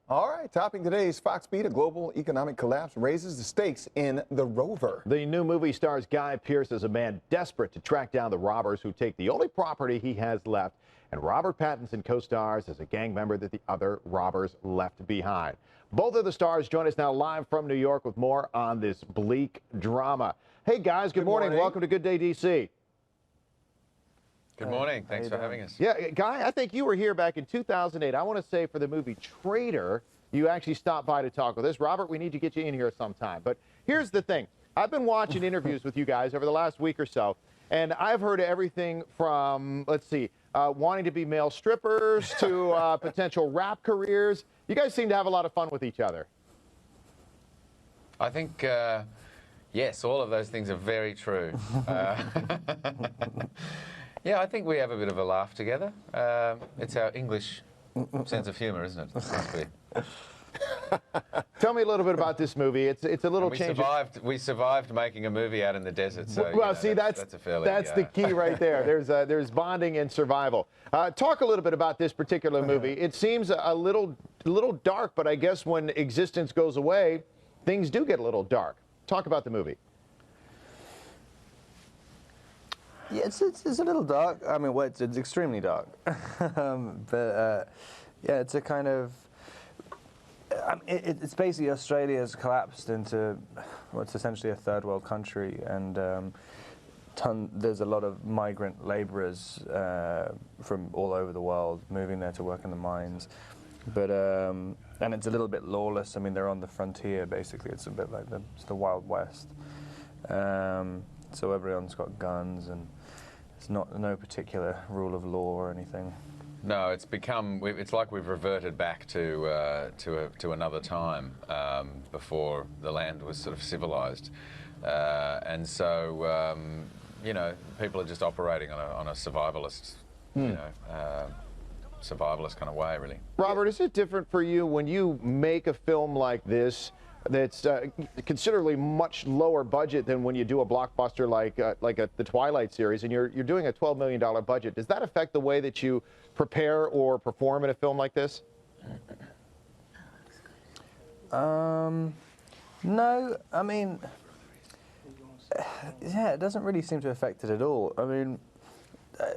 All right, topping today's Fox Beat, a global economic collapse raises the stakes in The Rover. The new movie stars Guy Pearce as a man desperate to track down the robbers who take the only property he has left, and Robert Pattinson co-stars as a gang member that the other robbers left behind. Both of the stars join us now live from New York with more on this bleak drama. Hey guys, good morning. Welcome to Good Day, DC. Good morning. Thanks for having us. Yeah, Guy, I think you were here back in 2008. I want to say for the movie Traitor, you actually stopped by to talk with us. Robert, we need to get you in here sometime. But here's the thing. I've been watching interviews with you guys over the last week or so, and I've heard everything from, let's see, wanting to be male strippers to potential rap careers. You guys seem to have a lot of fun with each other. I think, yes, all of those things are very true. Yeah, I think we have a bit of a laugh together. It's our English sense of humour, isn't it? Must be. Tell me a little bit about this movie. It's a little change. We survived making a movie out in the desert. So, well, see, that's the key right there. There's bonding and survival. Talk a little bit about this particular movie. It seems a little dark, but I guess when existence goes away, things do get a little dark. Talk about the movie. Yeah, it's a little dark. I mean, well, it's extremely dark. Yeah, it's a kind of. It's basically Australia's collapsed into what's essentially a third world country, and there's a lot of migrant labourers from all over the world moving there to work in the mines. But and it's a little bit lawless. I mean, they're on the frontier basically. It's a bit like the Wild West. So everyone's got guns, and it's no particular rule of law or anything. No, it's become. It's like we've reverted back to another time before the land was sort of civilized, and so you know, people are just operating on a survivalist, survivalist kind of way, really. Robert, is it different for you when you make a film like this? That's considerably much lower budget than when you do a blockbuster like the Twilight series, and you're doing a $12 million budget. Does that affect the way that you prepare or perform in a film like this? No, I mean, yeah, it doesn't really seem to affect it at all. I mean,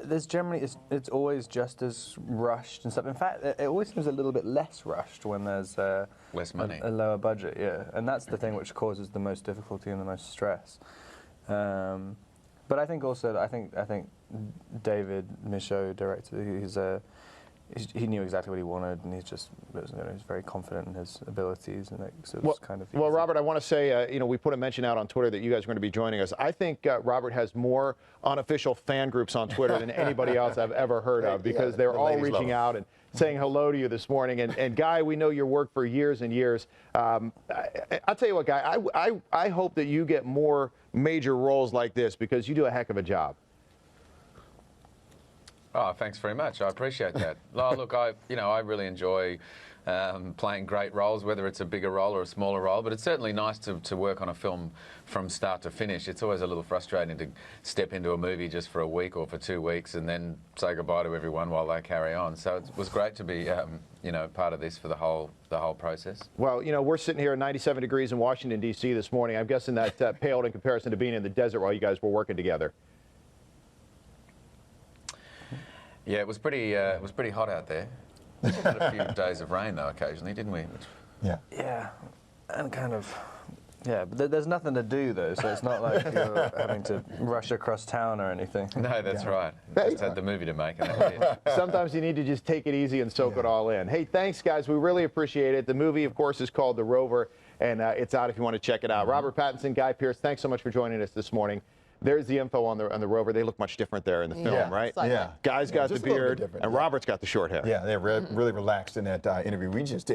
there's generally, it's always just as rushed and stuff. In fact, it always seems a little bit less rushed when there's less money, a lower budget. Yeah, and that's the thing which causes the most difficulty and the most stress. But I think also, I think David Michaud, director, he knew exactly what he wanted, and he's very confident in his abilities, and well, Robert, I want to say, you know, we put a mention out on Twitter that you guys are going to be joining us. I think Robert has more unofficial fan groups on Twitter than anybody else I've ever heard of, because they're all reaching out and saying hello to you this morning. And Guy, we know your work for years and years. I'll tell you what, Guy, I hope that you get more major roles like this, because you do a heck of a job. Oh, thanks very much. I appreciate that. Oh, look, I really enjoy playing great roles, whether it's a bigger role or a smaller role. But it's certainly nice to work on a film from start to finish. It's always a little frustrating to step into a movie just for a week or for 2 weeks and then say goodbye to everyone while they carry on. So it was great to be, you know, part of this for the whole process. Well, you know, we're sitting here at 97 degrees in Washington, D.C. this morning. I'm guessing that paled in comparison to being in the desert while you guys were working together. Yeah, it was pretty hot out there. We had a few days of rain though, occasionally, didn't we? Yeah. Yeah, and kind of. Yeah, but there's nothing to do though, so it's not like you're having to rush across town or anything. No, that's right. Just had the movie to make, and that was it. Sometimes you need to just take it easy and soak it all in. Hey, thanks, guys. We really appreciate it. The movie, of course, is called The Rover, and it's out if you want to check it out. Robert Pattinson, Guy Pearce, thanks so much for joining us this morning. There's the info on the Rover. They look much different there in the film, right? Yeah. Guy's got the beard, and Robert's got the short hair. Yeah, they're really relaxed in that interview we just did.